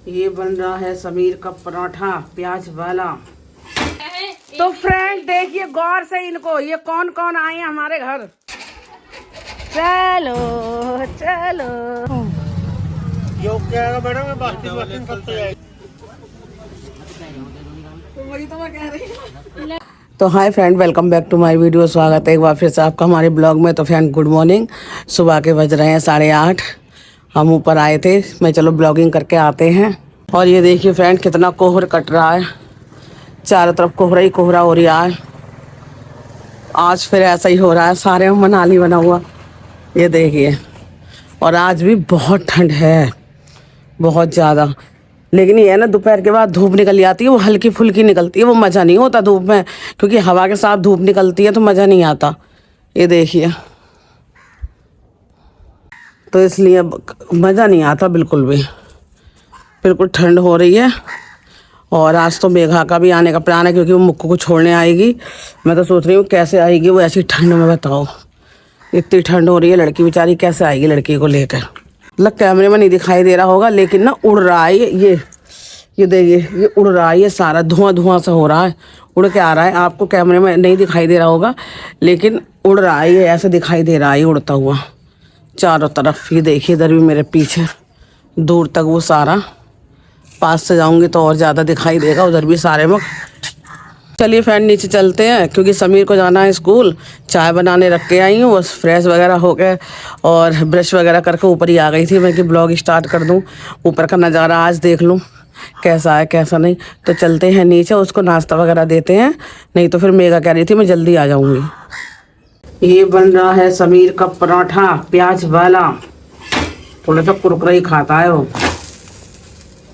ये बन रहा है समीर का पराठा प्याज वाला। तो फ्रेंड देखिए गौर से इनको, ये कौन कौन आए हैं हमारे घर। चलो चलो वही तो मैं कह रही हूँ। तो hi friend, welcome back to my video. स्वागत है एक बार फिर से आपका हमारे ब्लॉग में। तो फ्रेंड गुड मॉर्निंग। सुबह के बज रहे हैं 8:30। हम ऊपर आए थे, मैं चलो ब्लॉगिंग करके आते हैं। और ये देखिए फ्रेंड कितना कोहर कट रहा है, चारों तरफ कोहरा ही कोहरा हो रहा है। आज फिर ऐसा ही हो रहा है, सारे में मनाली बना हुआ, ये देखिए। और आज भी बहुत ठंड है, बहुत ज़्यादा। लेकिन ये है ना, दोपहर के बाद धूप निकल जाती है, वो हल्की फुल्की निकलती है, वो मज़ा नहीं होता धूप में, क्योंकि हवा के साथ धूप निकलती है तो मज़ा नहीं आता। ये देखिए, तो इसलिए मज़ा नहीं आता बिल्कुल भी। बिल्कुल ठंड हो रही है। और आज तो मेघा का भी आने का प्लान है, क्योंकि वो मुक्कू को छोड़ने आएगी। मैं तो सोच रही हूँ कैसे आएगी वो ऐसी ठंड में, बताओ। इतनी ठंड हो रही है, लड़की बेचारी कैसे आएगी लड़की को लेकर। मतलब कैमरे में नहीं दिखाई दे रहा होगा, लेकिन ना उड़ रहा है ये देखिए, ये उड़ रहा है, ये सारा धुआं धुआं सा हो रहा है, उड़ के आ रहा है। आपको कैमरे में नहीं दिखाई दे रहा होगा, लेकिन उड़ रहा है, ये ऐसे दिखाई दे रहा है उड़ता हुआ चारों तरफ। ये देखिए इधर भी मेरे पीछे दूर तक वो सारा, पास से जाऊंगी तो और ज़्यादा दिखाई देगा, उधर भी सारे में। चलिए फ्रेंड नीचे चलते हैं, क्योंकि समीर को जाना है स्कूल। चाय बनाने रख के आई हूँ, बस फ्रेश वगैरह हो गए और ब्रश वगैरह करके ऊपर ही आ गई थी मैं कि ब्लॉग स्टार्ट कर दूँ, ऊपर का नज़ारा आज देख लूँ कैसा है कैसा नहीं। तो चलते हैं नीचे, उसको नाश्ता वगैरह देते हैं, नहीं तो फिर मेघा कह रही थी मैं जल्दी आ जाऊँगी। ये बन रहा है समीर का पराठा प्याज वाला, थोड़ा सा कुरकुरा ही खाता है वो,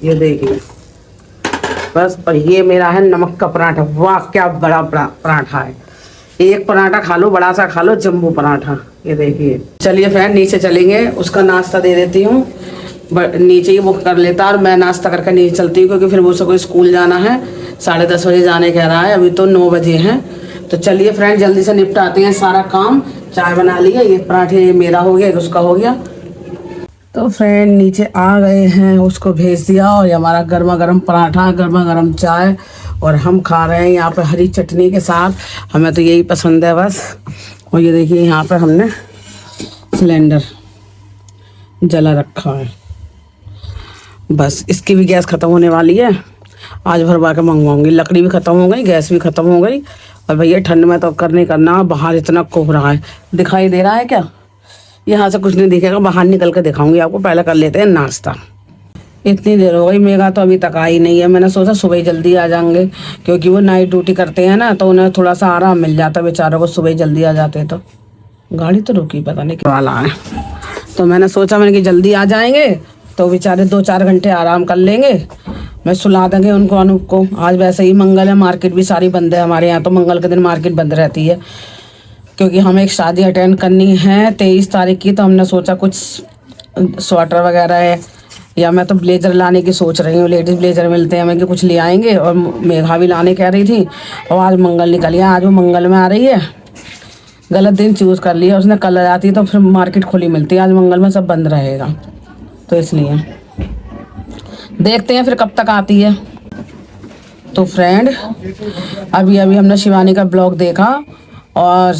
ये देखिए बस। और ये मेरा है नमक का पराठा। वाह क्या बड़ा पराठा है, एक पराठा खा लो, बड़ा सा खा लो, जम्बू पराठा। ये देखिए, चलिए फ्रेंड नीचे चलेंगे, उसका नाश्ता दे देती हूँ। नीचे ही वो कर लेता और मैं नाश्ता करके नीचे चलती हूँ, क्योंकि फिर वो सबको स्कूल जाना है। 10:30 बजे जाने कह रहा है, अभी तो 9 बजे हैं। तो चलिए फ्रेंड जल्दी से निपटाते हैं सारा काम। चाय बना लिया, ये पराठे मेरा हो गया, उसका हो गया। तो फ्रेंड नीचे आ गए हैं, उसको भेज दिया। और ये हमारा गर्मा गर्म पराठा, गर्मा गर्म चाय, और हम खा रहे हैं यहाँ पे हरी चटनी के साथ। हमें तो यही पसंद है बस। और ये देखिए यहाँ पे हमने सिलेंडर जला रखा है, बस इसकी भी गैस ख़त्म होने वाली है। आज भरवा के मंगवाऊंगी, लकड़ी भी ख़त्म हो गई, गैस भी ख़त्म हो गई। और भैया ठंड में तो करने करना, बाहर इतना कोहरा है। दिखाई दे रहा है क्या? यहाँ से कुछ नहीं दिखेगा, बाहर निकल के दिखाऊंगी आपको। पहले कर लेते हैं नाश्ता। इतनी देर हो गई, मेघा तो अभी तक आई नहीं है। मैंने सोचा सुबह ही जल्दी आ जाएंगे, क्योंकि वो नाइट ड्यूटी करते हैं ना, तो उन्हें थोड़ा सा आराम मिल जाता बेचारों को, सुबह ही जल्दी आ जाते। तो गाड़ी तो रुकी, पता नहीं क्या वाला है। तो मैंने सोचा कि जल्दी आ जाएंगे तो बेचारे 2-4 घंटे आराम कर लेंगे। मैं सुला देंगे उनको, अनूप को। आज वैसे ही मंगल है, मार्केट भी सारी बंद है हमारे यहाँ, तो मंगल के दिन मार्केट बंद रहती है, क्योंकि हमें एक शादी अटेंड करनी है 23 तारीख की। तो हमने सोचा कुछ स्वेटर वगैरह है, या मैं तो ब्लेजर लाने की सोच रही हूँ। लेडीज़ ब्लेजर मिलते हैं हमें कि कुछ ले आएंगे। और मेघा भी लाने कह रही थी, और आज मंगल निकल गया, आज वो मंगल में आ रही है। गलत दिन चूज़ कर लिया उसने, कल आती तो फिर मार्केट खुली मिलती है, आज मंगल में सब बंद रहेगा। तो इसलिए देखते हैं फिर कब तक आती है। तो फ्रेंड अभी हमने शिवानी का ब्लॉग देखा, और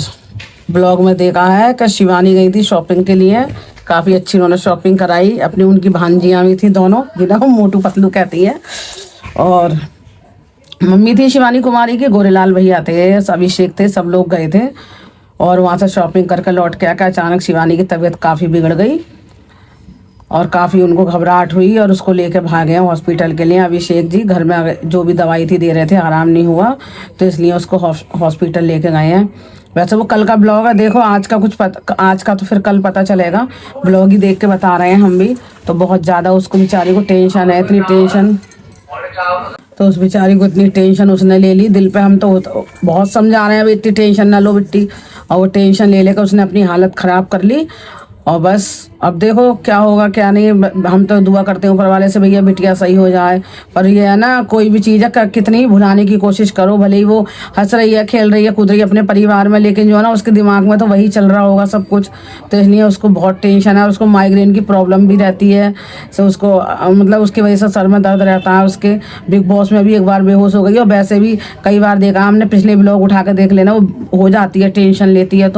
ब्लॉग में देखा है कि शिवानी गई थी शॉपिंग के लिए। काफ़ी अच्छी उन्होंने शॉपिंग कराई अपनी, उनकी भांजियाँ भी थी दोनों, जिन्हें वो मोटू पतलू कहती है। और मम्मी थी शिवानी कुमारी के, गोरेलाल भैया थे, अभिषेक थे, सब लोग गए थे। और वहाँ से शॉपिंग करके लौट के आकर अचानक शिवानी की तबीयत काफ़ी बिगड़ गई, और काफ़ी उनको घबराहट हुई, और उसको लेके भागे हैं हॉस्पिटल के लिए। अभिषेक जी घर में जो भी दवाई थी दे रहे थे, आराम नहीं हुआ, तो इसलिए उसको हॉस्पिटल लेके गए हैं। वैसे वो कल का ब्लॉग है, देखो आज का आज का तो फिर कल पता चलेगा। ब्लॉग ही देख के बता रहे हैं हम भी। तो बहुत ज़्यादा उसको बेचारी को टेंशन है, इतनी टेंशन, तो उस बेचारी को इतनी टेंशन उसने ले ली दिल पे। हम तो बहुत समझा रहे हैं अभी इतनी टेंशन ना लो बिट्टी, और वो टेंशन ले लेकर उसने अपनी हालत ख़राब कर ली। और बस अब देखो क्या होगा क्या नहीं। हम तो दुआ करते हैं ऊपर वाले से भैया बिटिया सही हो जाए। पर ये है ना, कोई भी चीज़ है कितनी ही भुलाने की कोशिश करो, भले ही वो हंस रही है, खेल रही है, कूद रही है अपने परिवार में, लेकिन जो है ना उसके दिमाग में तो वही चल रहा होगा सब कुछ। तो इसलिए उसको बहुत टेंशन है, उसको माइग्रेन की प्रॉब्लम भी रहती है। तो उसको मतलब उसकी वजह से सर में दर्द रहता है उसके। बिग बॉस में भी एक बार बेहोश हो गई, और वैसे भी कई बार देखा हमने, पिछले ब्लॉग उठा कर देख लेना, वो हो जाती है, टेंशन लेती है।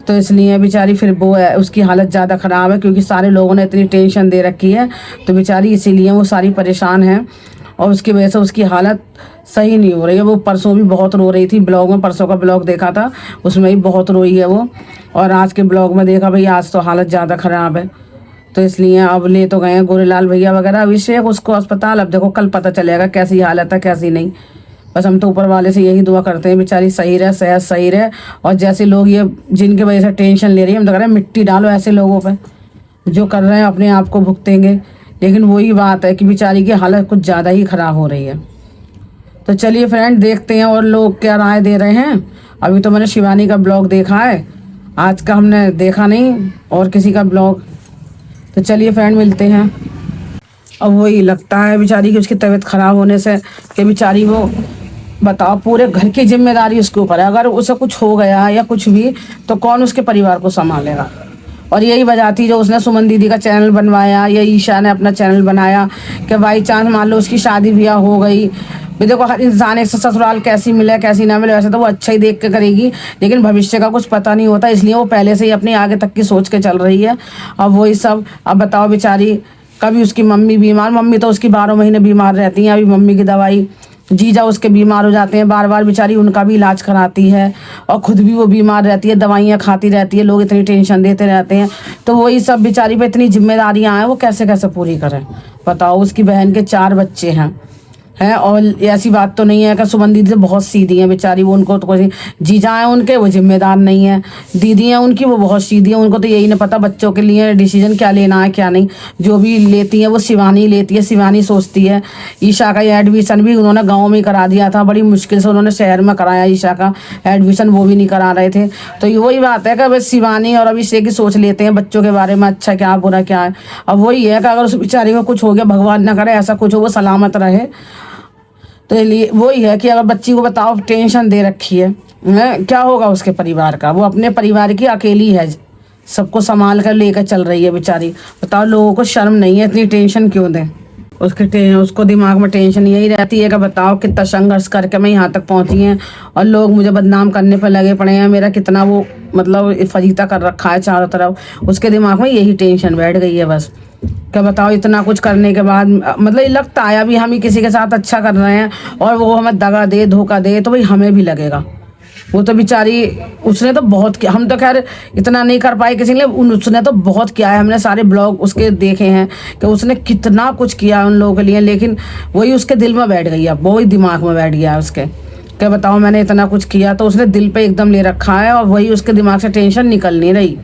तो इसलिए बेचारी फिर वो है, उसकी हालत ज़्यादा ख़राब है, क्योंकि सारे लोगों ने इतनी टेंशन दे रखी है। तो बेचारी इसीलिए वो सारी परेशान है, और उसकी वजह से उसकी हालत सही नहीं हो रही है। वो परसों भी बहुत रो रही थी, ब्लॉग में परसों का ब्लॉग देखा था, उसमें भी बहुत रोई है वो। और आज के ब्लॉग में देखा भाई, आज तो हालत ज़्यादा ख़राब है। तो इसलिए अब ले तो गए हैं गोरेलाल भैया वगैरह, अभिषेक उसको अस्पताल। अब देखो कल पता चलेगा कैसी हालत है कैसी नहीं। बस हम तो ऊपर वाले से यही दुआ करते हैं बेचारी सही रहे, सेहत सही रहे। और जैसे लोग ये जिनकी वजह से टेंशन ले रही है, हम तो कह रहे हैं मिट्टी डालो ऐसे लोगों पे, जो कर रहे हैं अपने आप को भुगतेंगे। लेकिन वही बात है कि बेचारी की हालत कुछ ज़्यादा ही ख़राब हो रही है। तो चलिए फ्रेंड, देखते हैं और लोग क्या राय दे रहे हैं। अभी तो मैंने शिवानी का ब्लॉग देखा है, आज का हमने देखा नहीं और किसी का ब्लॉग। तो चलिए फ्रेंड, मिलते हैं। अब वही लगता है बेचारी की उसकी तबीयत ख़राब होने से, कि बेचारी वो बताओ पूरे घर की जिम्मेदारी उसके ऊपर है। अगर उसे कुछ हो गया या कुछ भी, तो कौन उसके परिवार को संभालेगा। और यही वजह थी जो उसने सुमन दीदी का चैनल बनवाया, या ईशा ने अपना चैनल बनाया, कि बाई चांस मान लो उसकी शादी ब्याह हो गई। भी देखो हर इंसान एक ससुराल कैसी मिले कैसी ना मिले, वैसे तो वो अच्छा ही देख के करेगी, लेकिन भविष्य का कुछ पता नहीं होता, इसलिए वो पहले से ही अपनी आगे तक की सोच के चल रही है। अब वही सब, अब बताओ बेचारी, कभी उसकी मम्मी बीमार, मम्मी तो उसकी 12 महीने बीमार रहती हैं, अभी मम्मी की दवाई, जीजा उसके बीमार हो जाते हैं बार बार, बेचारी उनका भी इलाज कराती है, और खुद भी वो बीमार रहती है, दवाइयाँ खाती रहती है, लोग इतनी टेंशन देते रहते हैं। तो वही सब बेचारी पे इतनी जिम्मेदारियाँ हैं, वो कैसे कैसे पूरी करें बताओ। उसकी बहन के 4 बच्चे हैं, और ऐसी बात तो नहीं है कि सुमन दीदी तो बहुत सीधी हैं बेचारी, वो उनको तो कोई जीजा हैं उनके, वो जिम्मेदार नहीं है। दीदी हैं उनकी, वो बहुत सीधी हैं, उनको तो यही नहीं पता बच्चों के लिए डिसीजन क्या लेना है क्या नहीं। जो भी लेती है वो शिवानी लेती है, शिवानी सोचती है। ईशा का एडमिशन भी उन्होंने गाँव में करा दिया था, बड़ी मुश्किल से उन्होंने शहर में कराया ईशा का एडमिशन, वो भी नहीं करा रहे थे। तो ये वही बात है कि बस शिवानी और अभिषेक की सोच लेते हैं बच्चों के बारे में, अच्छा क्या बुरा क्या है। अब वही है कि अगर उस बेचारी को कुछ हो गया, भगवान ना करे ऐसा कुछ हो, वो सलामत रहे। तो इसलिए वही है कि अगर बच्ची को बताओ टेंशन दे रखी है, क्या होगा उसके परिवार का। वो अपने परिवार की अकेली है, सबको संभाल कर लेकर चल रही है बेचारी। बताओ लोगों को शर्म नहीं है, इतनी टेंशन क्यों दें। उसको दिमाग में टेंशन यही रहती है कि बताओ कितना संघर्ष करके मैं यहाँ तक पहुँची हैं, और लोग मुझे बदनाम करने पर लगे पड़े हैं। मेरा कितना वो मतलब फजीता कर रखा है चारों तरफ, उसके दिमाग में यही टेंशन बैठ गई है बस। क्या बताओ, इतना कुछ करने के बाद मतलब ये लगता है अभी हम ही किसी के साथ अच्छा कर रहे हैं, और वो हमें दगा दे धोखा दे, तो भाई हमें भी लगेगा। वो तो बेचारी, उसने तो बहुत किया, हम तो खैर इतना नहीं कर पाए किसी ने, उसने तो बहुत किया है। हमने सारे ब्लॉग उसके देखे हैं कि उसने कितना कुछ किया उन लोगों के लिए, लेकिन वही उसके दिल में बैठ गई है, वही दिमाग में बैठ गया है उसके। क्या बताओ, मैंने इतना कुछ किया, तो उसने दिल पे एकदम ले रखा है, और वही उसके दिमाग से टेंशन निकल नहीं रही।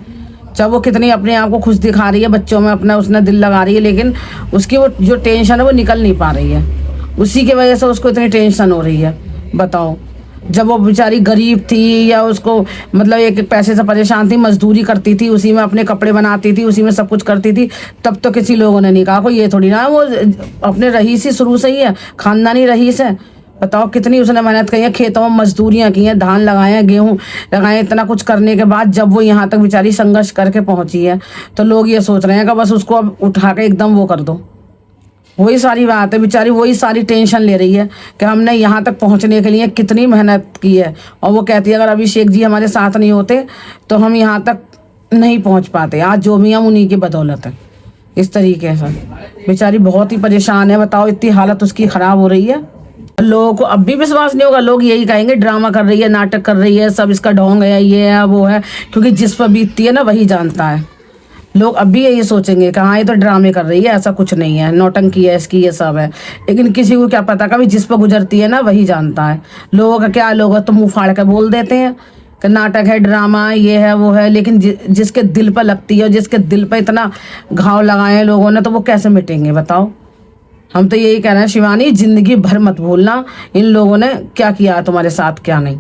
चाहे वो कितनी अपने आप को खुश दिखा रही है, बच्चों में अपना उसने दिल लगा रही है, लेकिन उसकी वो जो टेंशन है वो निकल नहीं पा रही है। उसी की वजह से उसको इतनी टेंशन हो रही है। बताओ, जब वो बेचारी गरीब थी, या उसको मतलब एक पैसे से परेशान थी, मजदूरी करती थी, उसी में अपने कपड़े बनाती थी, उसी में सब कुछ करती थी, तब तो किसी लोगों ने नहीं कहा। कोई ये थोड़ी ना वो अपने रईस ही शुरू से ही है, खानदानी रईस है। बताओ कितनी उसने मेहनत की है, खेतों में मजदूरियाँ की हैं, धान लगाए हैं, गेहूँ लगाए, इतना कुछ करने के बाद जब वो यहाँ तक बेचारी संघर्ष करके पहुँची है, तो लोग ये सोच रहे हैं कि बस उसको अब उठा के एकदम वो कर दो। वही सारी बात है, बेचारी वही सारी टेंशन ले रही है कि हमने यहाँ तक पहुँचने के लिए कितनी मेहनत की है, और वो कहती है अगर अभिषेक जी हमारे साथ नहीं होते तो हम यहाँ तक नहीं पहुँच पाते। आज जो भी हम उन्हीं की बदौलत है। इस तरीके से बेचारी बहुत ही परेशान है। बताओ, इतनी हालत उसकी ख़राब हो रही है, लोगों को अब भी विश्वास नहीं होगा। लोग यही कहेंगे ड्रामा कर रही है, नाटक कर रही है, सब इसका ढोंग है, ये है वो है, क्योंकि जिस पर बीतती है ना वही जानता है। लोग अब भी यही सोचेंगे कि हाँ ये तो ड्रामे कर रही है, ऐसा कुछ नहीं है, नौटंकी है इसकी, ये सब है। लेकिन किसी को क्या पता, कभी जिस पर गुजरती है ना वही जानता है। लोगों का क्या, लोग तो मुँह फाड़ कर बोल देते हैं कि नाटक है, ड्रामा, ये है वो है, लेकिन जिसके दिल पर लगती है, और जिसके दिल पर इतना घाव लगाए हैं लोगों ने, तो वो कैसे मिटेंगे बताओ। हम तो यही कह रहे हैं शिवानी, जिंदगी भर मत भूलना इन लोगों ने क्या किया तुम्हारे साथ क्या नहीं।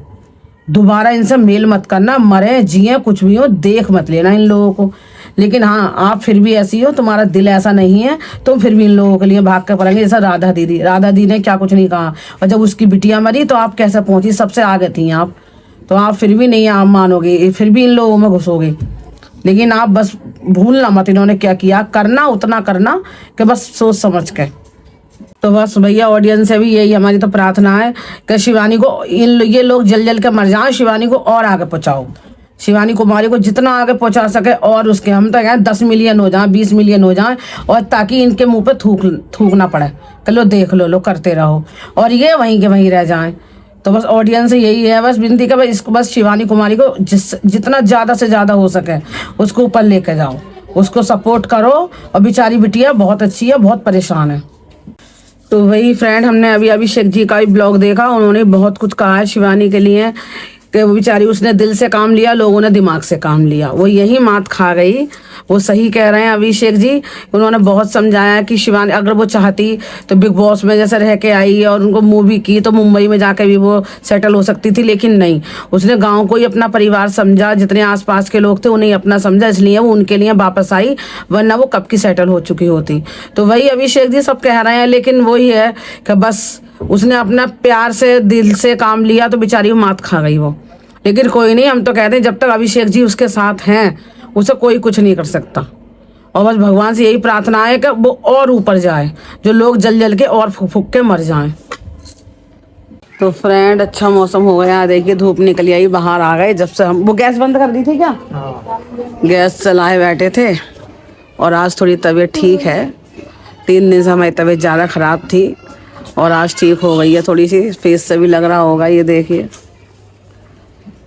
दोबारा इनसे मेल मत करना, मरे जिए कुछ भी हो, देख मत लेना इन लोगों को। लेकिन हाँ, आप फिर भी ऐसी हो, तुम्हारा दिल ऐसा नहीं है, तो फिर भी इन लोगों के लिए भाग कर पड़ेंगे। जैसा राधा दीदी ने क्या कुछ नहीं कहा, और जब उसकी बिटिया मरी तो आप कैसे पहुंची, सबसे आगे थी आप, तो आप फिर भी नहीं आप मानोगे, फिर भी इन लोगों में घुसोगे। लेकिन आप बस भूलना मत इन्होंने क्या किया, करना उतना करना कि बस सोच समझ के। तो बस भैया ऑडियंस से भी यही हमारी तो प्रार्थना है कि शिवानी को ये लोग जल जल के मर जाए, शिवानी को और आगे पहुँचाओ, शिवानी कुमारी को जितना आगे पहुंचा सके। और उसके हम तो कहें 10 मिलियन हो जाए, 20 मिलियन हो जाए, और ताकि इनके मुंह पे थूकना पड़े कि लो देख लो करते रहो, और ये वहीं के वहीं रह जाएं। तो बस ऑडियंस से यही है बस विनती का, भाई इसको बस शिवानी कुमारी को जितना ज़्यादा से ज़्यादा हो सके उसको ऊपर लेके जाओ, उसको सपोर्ट करो। और बेचारी बिटिया बहुत अच्छी है, बहुत परेशान है। तो वही फ्रेंड, हमने अभी अभिषेक जी का भी ब्लॉग देखा, उन्होंने बहुत कुछ कहा है शिवानी के लिए कि वो बेचारी, उसने दिल से काम लिया, लोगों ने दिमाग से काम लिया, वो यही मात खा गई। वो सही कह रहे हैं अभिषेक जी, उन्होंने बहुत समझाया कि शिवानी अगर वो चाहती तो बिग बॉस में जैसे रह के आई और उनको मूवी की तो मुंबई में जाके भी वो सेटल हो सकती थी, लेकिन नहीं, उसने गाँव को ही अपना परिवार समझा, जितने आसपास के लोग थे उन्हें अपना समझा, इसलिए वो उनके लिए वापस आई, वरना वो कब की सेटल हो चुकी होती। तो वही अभिषेक जी सब कह रहे हैं, लेकिन वही है कि बस उसने अपना प्यार से दिल से काम लिया तो बेचारी वो मात खा गई वो। लेकिन कोई नहीं, हम तो कहते हैं जब तक अभिषेक जी उसके साथ हैं उसे कोई कुछ नहीं कर सकता। और बस भगवान से यही प्रार्थना है कि वो और ऊपर जाए, जो लोग जल जल के और फूक फूक के मर जाएं। तो फ्रेंड, अच्छा मौसम हो गया, देखिए धूप निकली आई, बाहर आ गए। जब से हम वो गैस बंद कर दी थी क्या? गैस चलाए बैठे थे। और आज थोड़ी तबीयत ठीक है, 3 दिन से हमारी तबीयत ज़्यादा ख़राब थी और आज ठीक हो गई है थोड़ी सी, फेस से भी लग रहा होगा, ये देखिए।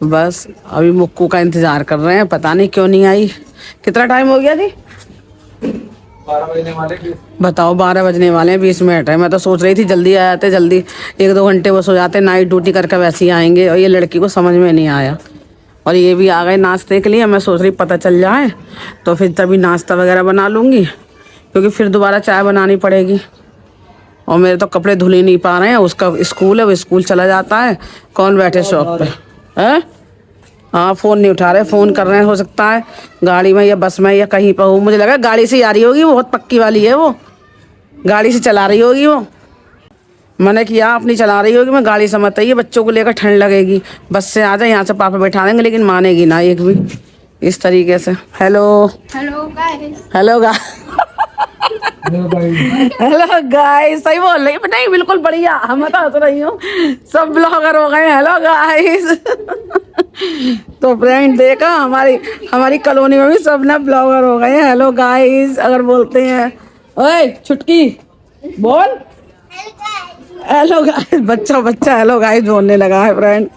बस अभी मुक्कू का इंतज़ार कर रहे हैं, पता नहीं क्यों नहीं आई। कितना टाइम हो गया जी? 12 बजने वाले। बताओ, 12 बजने वाले हैं, 20 मिनट है। मैं तो सोच रही थी जल्दी आ जाते, जल्दी 1-2 घंटे वो सो जाते, नाइट ड्यूटी करके वैसे ही आएंगे। और ये लड़की को समझ में नहीं आया, और ये भी आ गए नाश्ते के लिए। मैं सोच रही पता चल जाए तो फिर तभी नाश्ता वगैरह बना लूँगी, क्योंकि फिर दोबारा चाय बनानी पड़ेगी। और मेरे तो कपड़े धुल ही नहीं पा रहे हैं, उसका स्कूल है, वो स्कूल चला जाता है, कौन बैठे शॉप पे है। हाँ, फ़ोन नहीं उठा रहे, फ़ोन कर रहे हैं, हो सकता है गाड़ी में या बस में या कहीं पर हो। मुझे लगा गाड़ी से आ रही होगी, वो बहुत पक्की वाली है, वो गाड़ी से चला रही होगी। वो मैंने किया अपनी चला रही होगी, मैं गाड़ी से मत आइए, बच्चों को लेकर ठंड लगेगी, बस से आ जाए, यहाँ से पापा बैठा देंगे, लेकिन मानेगी ना एक भी इस तरीके से। Hello hello guys. Hello hello guys, सही बोल रही नहीं, बिल्कुल बढ़िया। हम तो हंस रही हूँ, सब ब्लॉगर हो गए। Hello guys. तो फ्रेंड देखा, हमारी कॉलोनी में भी सब ना ब्लॉगर हो गए हैं। हेलो गाइस अगर बोलते हैं। ओए छुटकी बोल हेलो गाइस, बच्चा हेलो गाइस बोलने लगा है फ्रेंड।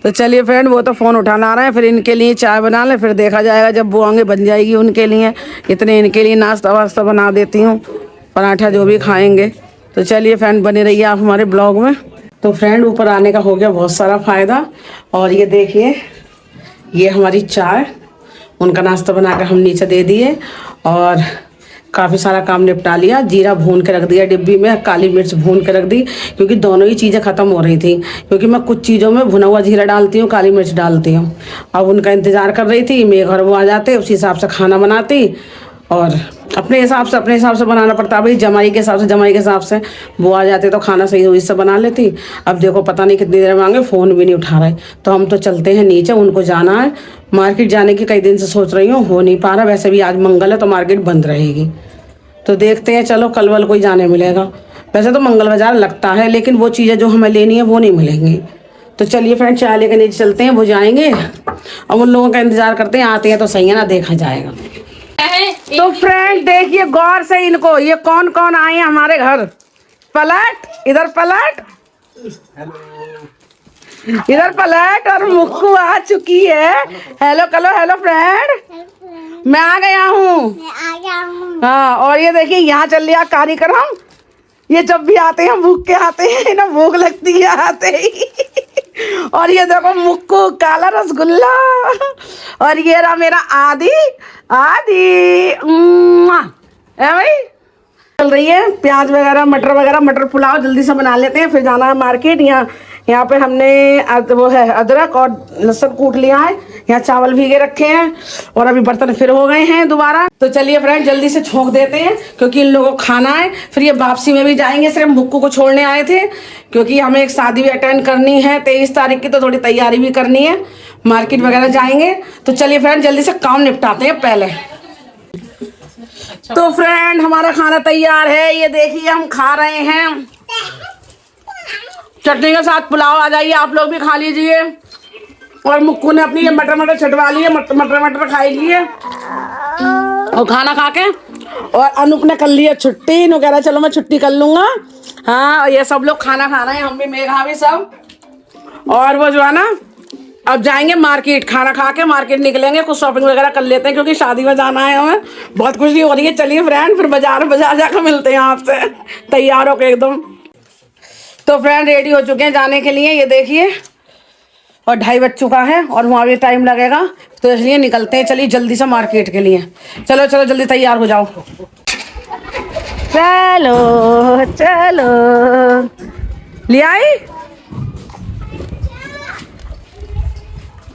तो चलिए फ्रेंड, वो तो फ़ोन उठाना आ रहा है, फिर इनके लिए चाय बना लें, फिर देखा जाएगा जब वो आएंगे बन जाएगी उनके लिए। इतने इनके लिए नाश्ता वास्ता बना देती हूँ, पराठा जो भी खाएंगे। तो चलिए फ्रेंड, बने रहिए आप हमारे ब्लॉग में। तो फ्रेंड, ऊपर आने का हो गया बहुत सारा फ़ायदा। और ये देखिए, ये हमारी चाय, उनका नाश्ता बना कर हम नीचे दे दिए और काफ़ी सारा काम निपटा लिया। जीरा भून के रख दिया डिब्बी में, काली मिर्च भून के रख दी, क्योंकि दोनों ही चीज़ें ख़त्म हो रही थी। क्योंकि मैं कुछ चीज़ों में भुना हुआ जीरा डालती हूँ, काली मिर्च डालती हूँ। अब उनका इंतज़ार कर रही थी, मेरे घर वो आ जाते, उसी हिसाब से खाना बनाती। और अपने हिसाब से बनाना पड़ता है भाई, जमाई के हिसाब से वो आ जाते तो खाना सही हुई से बना लेती। अब देखो पता नहीं कितनी देर मांगे, फ़ोन भी नहीं उठा रहे। तो हम तो चलते हैं नीचे, उनको जाना है मार्केट, जाने की कई दिन से सोच रही हूँ, हो नहीं पा रहा। वैसे भी आज मंगल है तो मार्केट बंद रहेगी, तो देखते हैं, चलो कल वल कोई जाने मिलेगा। वैसे तो मंगल बाजार लगता है, लेकिन वो चीज़ें जो हमें लेनी है वो नहीं मिलेंगी। तो चलिए फ्रेंड, चाय लेकर नीचे चलते हैं, वो जाएंगे। अब उन लोगों का इंतज़ार करते हैं, आते हैं तो सही है ना, देखा जाएगा। तो फ्रेंड देखिए गौर से इनको, ये कौन कौन आए हैं हमारे घर। पलट इधर, पलट इधर, पलट। और मुक्कू आ चुकी है। हेलो कलो, हेलो फ्रेंड, मैं आ गया हूँ। हाँ, और ये देखिए यहाँ चल लिया कार्यक्रम। ये जब भी आते हैं भूख के आते हैं ना, भूख लगती है आते ही। और ये देखो मुक्कू काला रसगुल्ला, और ये रहा मेरा आदि है भाई। चल रही है प्याज वगैरह, मटर वगैरह, मटर पुलाव जल्दी से बना लेते हैं, फिर जाना है मार्केट। यहाँ यहाँ पे हमने वो है अदरक और लहसुन कूट लिया है। यहाँ चावल भीगे रखे हैं और अभी बर्तन फिर हो गए हैं दोबारा। तो चलिए फ्रेंड जल्दी से छोंक देते हैं क्योंकि इन लोगों को खाना है। फिर ये वापसी में भी जाएंगे, सिर्फ मुक्कू को छोड़ने आए थे क्योंकि हमें एक शादी भी अटेंड करनी है 23 तारीख की, तो थोड़ी तैयारी भी करनी है, मार्केट वगैरह जाएंगे। तो चलिए फ्रेंड जल्दी से काम निपटाते हैं पहले। तो फ्रेंड हमारा खाना तैयार है, ये देखिए हम खा रहे हैं चटनी के साथ पुलाव। आ जाइए आप लोग भी खा लीजिए। और मुक्कू ने अपनी ये मटर छटवा लिए, मटर खाई लिए और खाना खा के। और अनूप ने कर लिया छुट्टी, नु कह रहा चलो मैं छुट्टी कर लूंगा। हाँ और ये सब लोग खाना खा रहे हैं, हम भी मेघा भी सब। और वो जो है ना अब जाएंगे मार्केट, खाना खा के मार्केट निकलेंगे, कुछ शॉपिंग वगैरह कर लेते हैं क्योंकि शादी में जाना है हमें, बहुत खुशी हो रही है। चलिए फ्रेंड फिर बाजार जाकर मिलते हैं आपसे तैयार होके एकदम। तो फ्रेंड रेडी हो चुके हैं जाने के लिए, ये देखिए, और 2:30 बज चुका है और वहाँ भी टाइम लगेगा, तो इसलिए निकलते हैं। चलिए जल्दी से मार्केट के लिए, चलो चलो जल्दी तैयार हो जाओ। चलो चलो ले आई,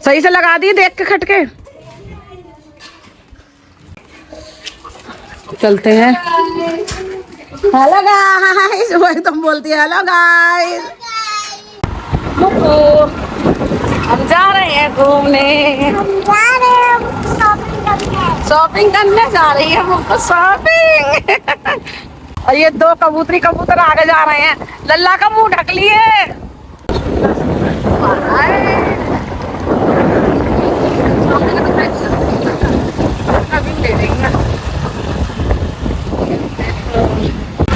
सही से लगा दी, देख के खटके। चलते हैं। हेलो गाइस, वो एकदम बोलती है हेलो गाइस। हम जा रहे हैं घूमने, शॉपिंग करने जा रही है मुझको शॉपिंग। और ये 2 कबूतर आगे जा रहे हैं, लल्ला का मुंह ढक लिए।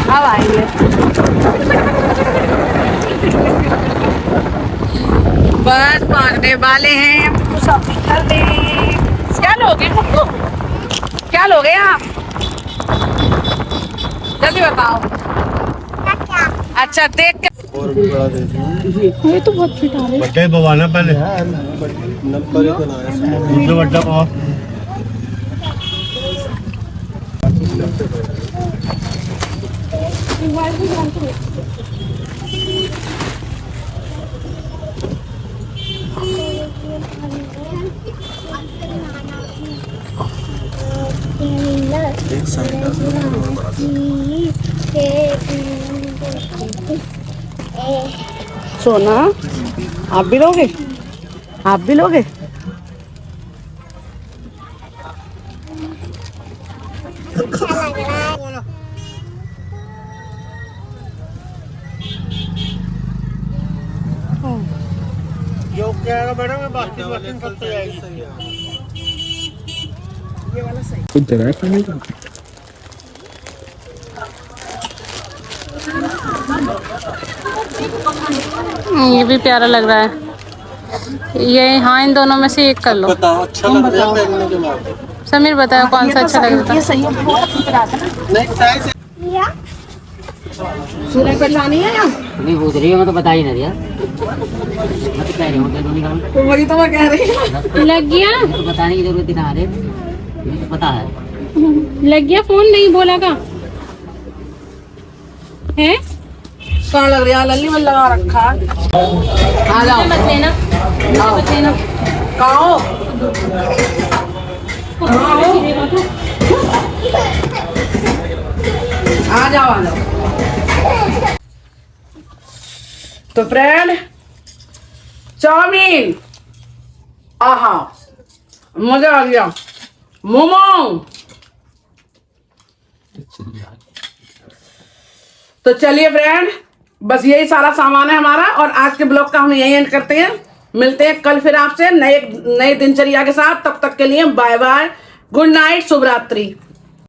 अब आएंगे, बस भागने वाले हैं, शॉपिंग कर ले। क्या लोगे मुक्कू, क्या लोगे आप, जल्दी बताओ। अच्छा देख के और भी बड़ा दे दीजिए। ये तो बहुत फिट आ रहे हैं। बड़े बवाना पहले नंबर तो ना है जो बड़ा बवा एक साइड सोना आप भी लोगे, आप भी लोगे। यो क्या है मैडम, मैं बाकी सब तो जाएगी। ये वाला सही इधर है खाने का। ये भी प्यारा लग रहा है ये। हाँ इन दोनों में से एक कर लो। बताओ अच्छा लग रहा है पहनने के बाद। समीर बताओ कौन सा अच्छा लग रहा ये सही है, बहुत अच्छी तरह से ना। नहीं साइज सूरज पे लानी है यहाँ, नहीं पूछ रही है, मैं तो बता ही नहीं दिया। मैं तो कह रही हूँ दे दो निकाल। तो वही तो मैं कह रही हूँ। लग गया, तो बताने की जरूरत ही ना है, मुझे तो पता है। लग गया फोन, नहीं बोला का है। कहाँ लग रहा है, लल्ली में लगा रखा है। आ जाओ मत लेना, मत लेना। कहाँ हो, आ जाओ आ जाओ। तो फ्रेंड चाउमीन, आहा मजा आ गया। मोमो, तो चलिए फ्रेंड बस यही सारा सामान है हमारा, और आज के ब्लॉग का हम यही एंड करते हैं। मिलते हैं कल फिर आपसे नए दिनचर्या के साथ। तब तक के लिए बाय बाय, गुड नाइट, शुभ रात्रि।